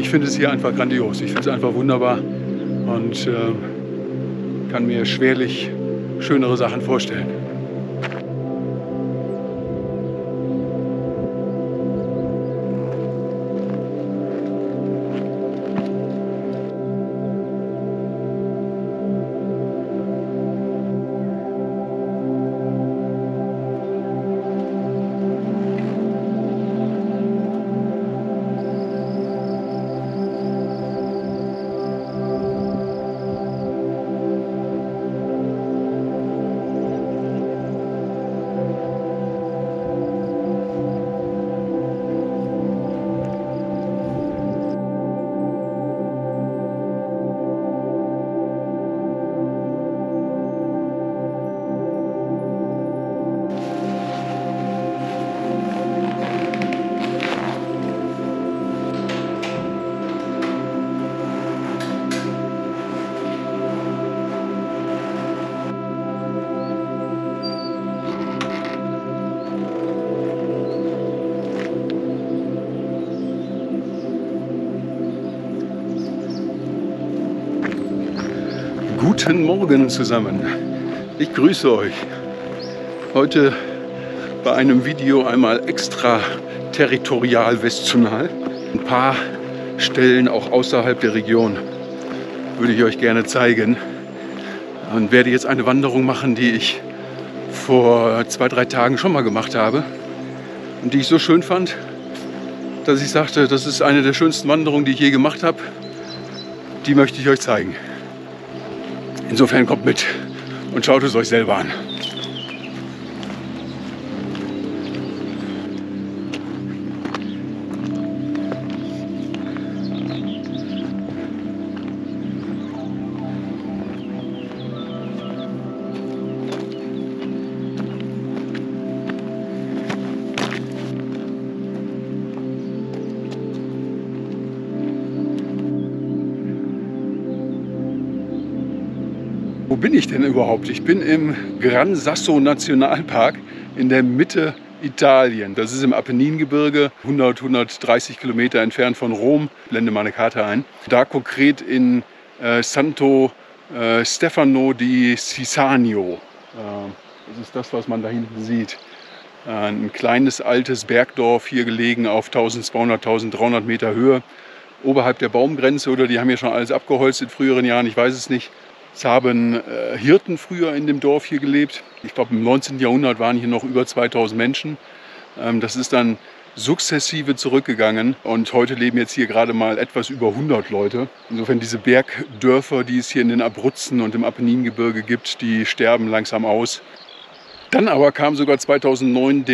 Ich finde es hier einfach grandios. Ich finde es einfach wunderbar und kann mir schwerlich schönere Sachen vorstellen. Guten Morgen zusammen, ich grüße euch. Heute bei einem Video einmal extra territorial westtional. Ein paar Stellen auch außerhalb der Region würde ich euch gerne zeigen. Und werde jetzt eine Wanderung machen, die ich vor 2-3 Tagen schon mal gemacht habe. Und die ich so schön fand, dass ich sagte, das ist eine der schönsten Wanderungen, die ich je gemacht habe. Die möchte ich euch zeigen. Insofern kommt mit und schaut es euch selber an. Wo bin ich denn überhaupt? Ich bin im Gran Sasso Nationalpark in der Mitte Italien. Das ist im Apenningebirge, 130 Kilometer entfernt von Rom. Ich blende mal eine Karte ein. Da konkret in Santo Stefano di Sisanio. Das ist das, was man da hinten sieht. Ein kleines altes Bergdorf, hier gelegen auf 1200, 1300 Meter Höhe. Oberhalb der Baumgrenze, oder die haben ja schon alles abgeholzt in früheren Jahren, ich weiß es nicht. Es haben Hirten früher in dem Dorf hier gelebt. Ich glaube, im 19. Jahrhundert waren hier noch über 2000 Menschen. Das ist dann sukzessive zurückgegangen und heute leben jetzt hier gerade mal etwas über 100 Leute. Insofern diese Bergdörfer, die es hier in den Abruzzen und im Apenningebirge gibt, die sterben langsam aus. Dann aber kam sogar 2009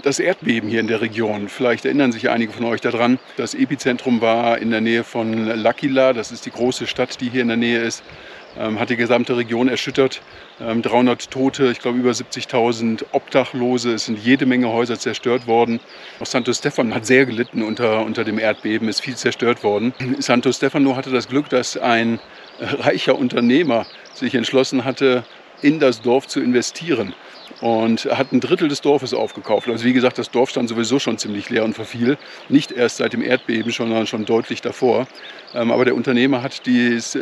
das Erdbeben hier in der Region. Vielleicht erinnern sich einige von euch daran. Das Epizentrum war in der Nähe von L'Aquila. Das ist die große Stadt, die hier in der Nähe ist. Hat die gesamte Region erschüttert. 300 Tote, ich glaube über 70.000 Obdachlose. Es sind jede Menge Häuser zerstört worden. Auch Santo Stefano hat sehr gelitten unter dem Erdbeben, ist viel zerstört worden. Santo Stefano hatte das Glück, dass ein reicher Unternehmer sich entschlossen hatte, in das Dorf zu investieren. Und hat ein Drittel des Dorfes aufgekauft. Also wie gesagt, das Dorf stand sowieso schon ziemlich leer und verfiel. Nicht erst seit dem Erdbeben, sondern schon deutlich davor. Aber der Unternehmer hat dieses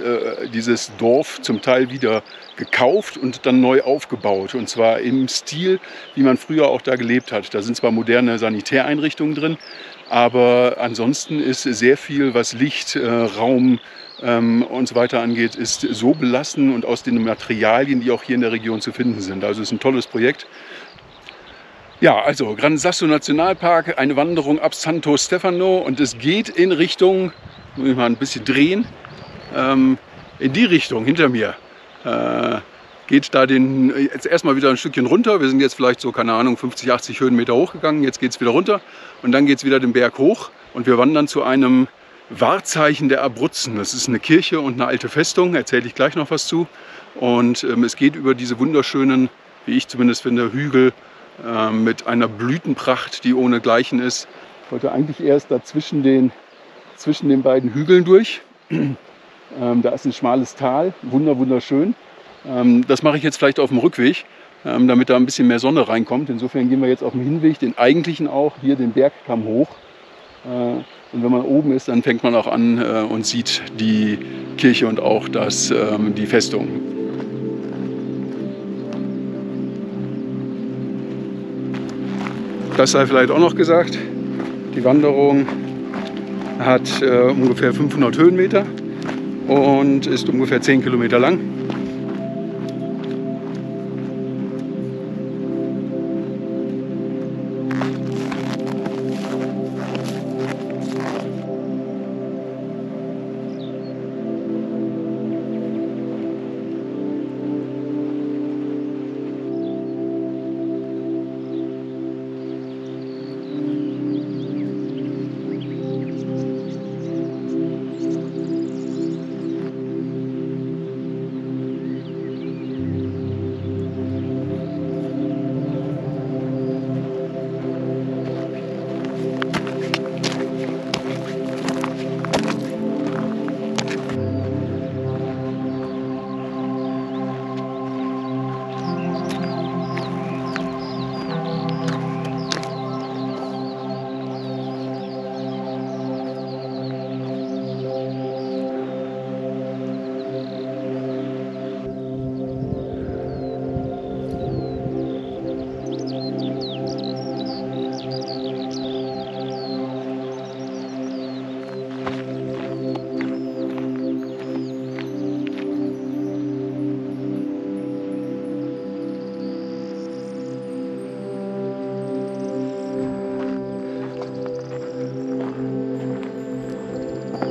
Dorf zum Teil wieder gekauft und dann neu aufgebaut. Und zwar im Stil, wie man früher auch da gelebt hat. Da sind zwar moderne Sanitäreinrichtungen drin, aber ansonsten ist sehr viel, was Licht, Raum und so weiter angeht, ist so belassen und aus den Materialien, die auch hier in der Region zu finden sind. Also es ist ein tolles Projekt. Ja, also Gran Sasso Nationalpark, eine Wanderung ab Santo Stefano und es geht in Richtung, muss ich mal ein bisschen drehen, in die Richtung hinter mir. Geht da jetzt erstmal wieder ein Stückchen runter. Wir sind jetzt vielleicht so, keine Ahnung, 50, 80 Höhenmeter hochgegangen. Jetzt geht es wieder runter und dann geht es wieder den Berg hoch und wir wandern zu einem Wahrzeichen der Abruzzen. Das ist eine Kirche und eine alte Festung, erzähle ich gleich noch was zu. Und es geht über diese wunderschönen, wie ich zumindest finde, Hügel mit einer Blütenpracht, die ohnegleichen ist. Ich wollte eigentlich erst da zwischen den beiden Hügeln durch. Da ist ein schmales Tal, wunderschön. Das mache ich jetzt vielleicht auf dem Rückweg, damit da ein bisschen mehr Sonne reinkommt. Insofern gehen wir jetzt auf dem Hinweg, den eigentlichen auch, hier den Bergkamm hoch. Und wenn man oben ist, dann fängt man auch an und sieht die Kirche und auch die Festung. Das sei vielleicht auch noch gesagt. Die Wanderung hat ungefähr 500 Höhenmeter und ist ungefähr 10 Kilometer lang.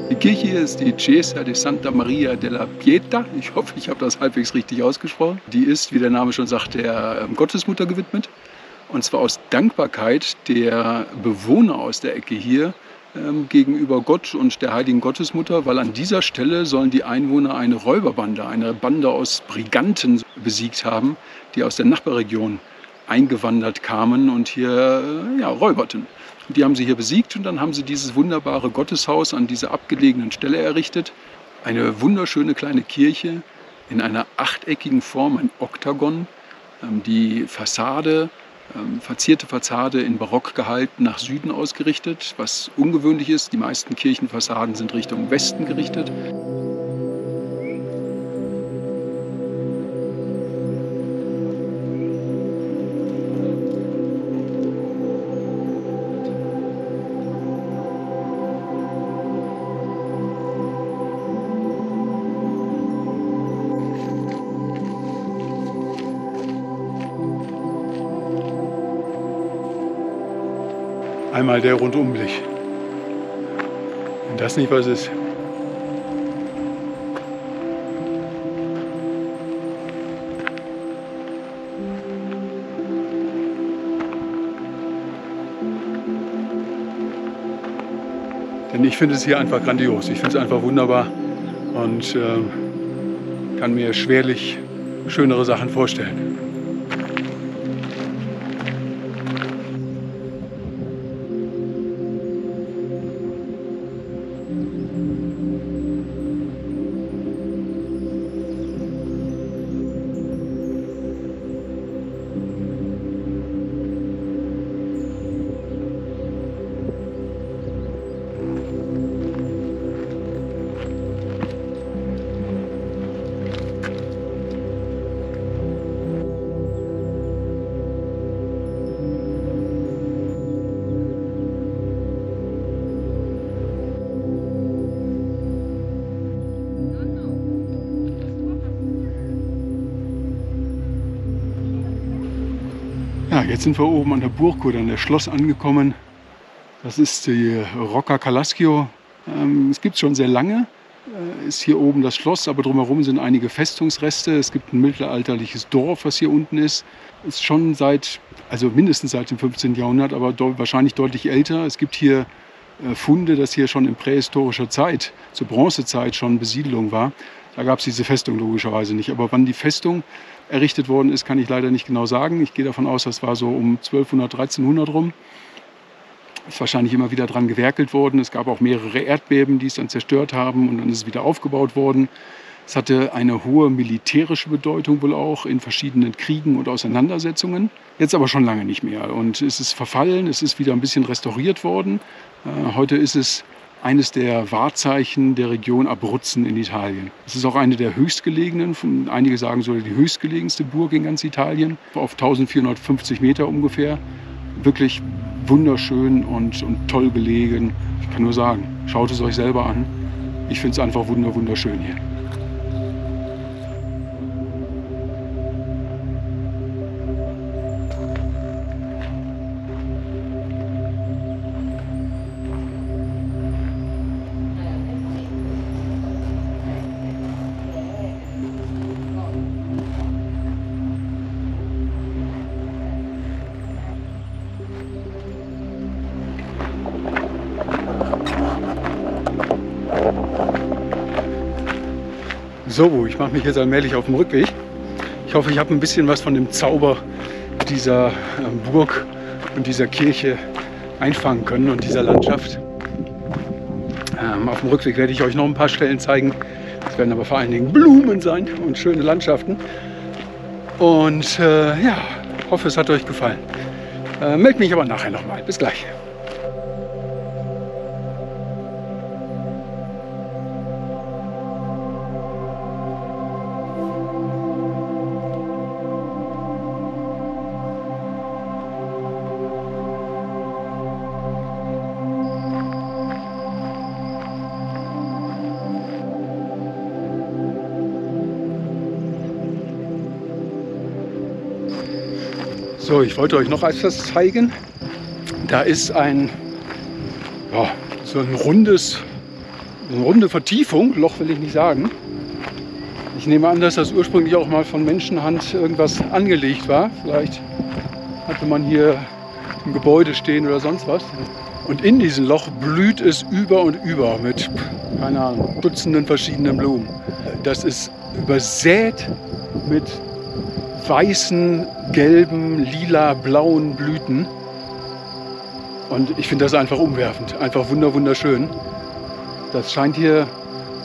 Die Kirche hier ist die Chiesa di Santa Maria della Pietà. Ich hoffe, ich habe das halbwegs richtig ausgesprochen. Die ist, wie der Name schon sagt, der Gottesmutter gewidmet. Und zwar aus Dankbarkeit der Bewohner aus der Ecke hier gegenüber Gott und der heiligen Gottesmutter, weil an dieser Stelle sollen die Einwohner eine Räuberbande, eine Bande aus Briganten besiegt haben, die aus der Nachbarregion eingewandert kamen und hier räuberten. Die haben sie hier besiegt und dann haben sie dieses wunderbare Gotteshaus an dieser abgelegenen Stelle errichtet. Eine wunderschöne kleine Kirche in einer achteckigen Form, ein Oktagon. Die Fassade, verzierte Fassade in Barock gehalten, nach Süden ausgerichtet, was ungewöhnlich ist. Die meisten Kirchenfassaden sind Richtung Westen gerichtet. Einmal der Rundumblick. Wenn das nicht was ist. Denn ich finde es hier einfach grandios. Ich finde es einfach wunderbar und kann mir schwerlich schönere Sachen vorstellen. Ja, jetzt sind wir oben an der Burg oder an der Schloss angekommen. Das ist die Rocca Calascio. Es gibt es schon sehr lange. Ist hier oben das Schloss, aber drumherum sind einige Festungsreste. Es gibt ein mittelalterliches Dorf, was hier unten ist. Ist schon mindestens seit dem 15. Jahrhundert, aber wahrscheinlich deutlich älter. Es gibt hier Funde, dass hier schon in prähistorischer Zeit, zur Bronzezeit schon Besiedelung war. Da gab es diese Festung logischerweise nicht. Aber wann die Festung errichtet worden ist, kann ich leider nicht genau sagen. Ich gehe davon aus, das war so um 1200, 1300 rum. Ist wahrscheinlich immer wieder dran gewerkelt worden. Es gab auch mehrere Erdbeben, die es dann zerstört haben und dann ist es wieder aufgebaut worden. Es hatte eine hohe militärische Bedeutung wohl auch in verschiedenen Kriegen und Auseinandersetzungen. Jetzt aber schon lange nicht mehr. Und es ist verfallen, es ist wieder ein bisschen restauriert worden. Heute ist es eines der Wahrzeichen der Region Abruzzen in Italien. Es ist auch eine der höchstgelegenen, einige sagen sogar die höchstgelegenste Burg in ganz Italien, auf 1450 Meter ungefähr. Wirklich wunderschön und toll gelegen. Ich kann nur sagen, schaut es euch selber an. Ich finde es einfach wunderschön hier. So, ich mache mich jetzt allmählich auf den Rückweg. Ich hoffe, ich habe ein bisschen was von dem Zauber dieser Burg und dieser Kirche einfangen können und dieser Landschaft. Auf dem Rückweg werde ich euch noch ein paar Stellen zeigen. Es werden aber vor allen Dingen Blumen sein und schöne Landschaften. Und ja, hoffe, es hat euch gefallen. Meld mich aber nachher nochmal. Bis gleich. So, ich wollte euch noch etwas zeigen. Da ist so eine runde Vertiefung, Loch will ich nicht sagen. Ich nehme an, dass das ursprünglich auch mal von Menschenhand irgendwas angelegt war. Vielleicht hatte man hier ein Gebäude stehen oder sonst was. Und in diesem Loch blüht es über und über mit, keine Ahnung, Dutzenden verschiedenen Blumen. Das ist übersät mit weißen, gelben, lila, blauen Blüten. Und ich finde das einfach umwerfend, einfach wunderschön. Das scheint hier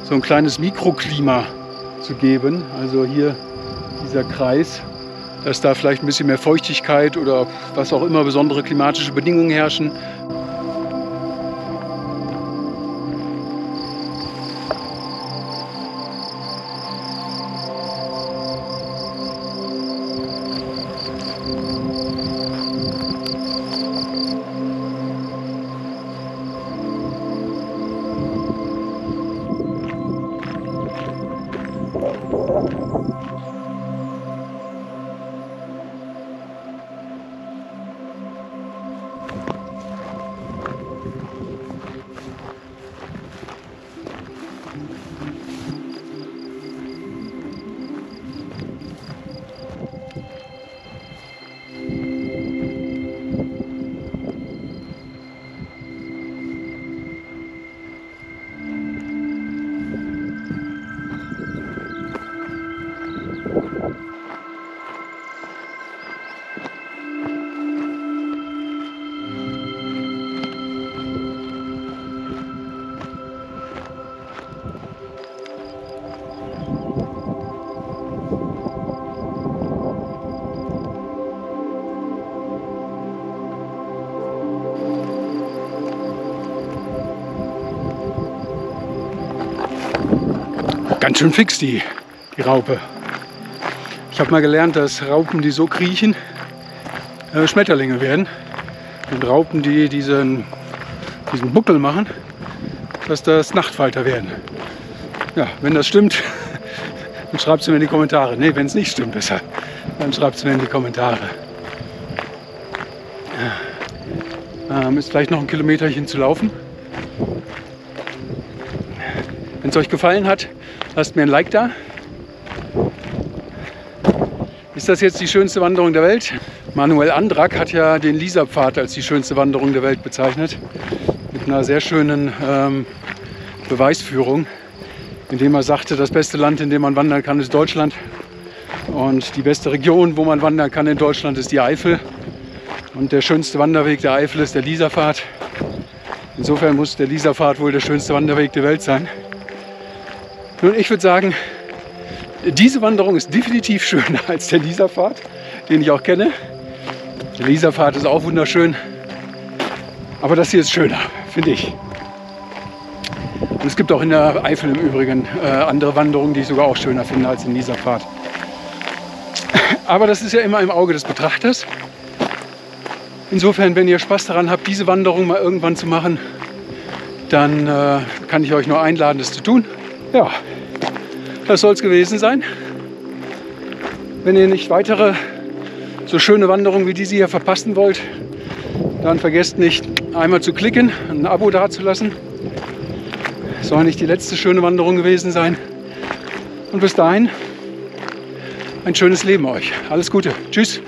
so ein kleines Mikroklima zu geben. Also hier dieser Kreis, dass da vielleicht ein bisschen mehr Feuchtigkeit oder was auch immer, besondere klimatische Bedingungen herrschen. Ganz schön fix die Raupe. Ich habe mal gelernt, dass Raupen, die so kriechen, Schmetterlinge werden. Und Raupen, die diesen Buckel machen, dass das Nachtfalter werden. Ja, wenn das stimmt, dann schreibt es mir in die Kommentare. Ne, wenn es nicht stimmt, besser, dann schreibt es mir in die Kommentare. Ja. Ist vielleicht noch ein Kilometerchen zu laufen. Wenn es euch gefallen hat, lasst mir ein Like da. Ist das jetzt die schönste Wanderung der Welt? Manuel Andrak hat ja den Lisa-Pfad als die schönste Wanderung der Welt bezeichnet. Mit einer sehr schönen Beweisführung, indem er sagte, das beste Land, in dem man wandern kann, ist Deutschland. Und die beste Region, wo man wandern kann in Deutschland, ist die Eifel. Und der schönste Wanderweg der Eifel ist der Lisa-Pfad. Insofern muss der Lisa-Pfad wohl der schönste Wanderweg der Welt sein. Nun, ich würde sagen, diese Wanderung ist definitiv schöner als der Lisa-Pfad, den ich auch kenne. Der Lisa-Pfad ist auch wunderschön, aber das hier ist schöner, finde ich. Und es gibt auch in der Eifel im Übrigen andere Wanderungen, die ich sogar auch schöner finde als in dieser Pfad. Aber das ist ja immer im Auge des Betrachters. Insofern, wenn ihr Spaß daran habt, diese Wanderung mal irgendwann zu machen, dann kann ich euch nur einladen, das zu tun. Ja, das soll es gewesen sein. Wenn ihr nicht weitere so schöne Wanderungen wie diese hier verpassen wollt, dann vergesst nicht, einmal zu klicken, ein Abo dazulassen. Soll nicht die letzte schöne Wanderung gewesen sein. Und bis dahin, ein schönes Leben euch. Alles Gute. Tschüss.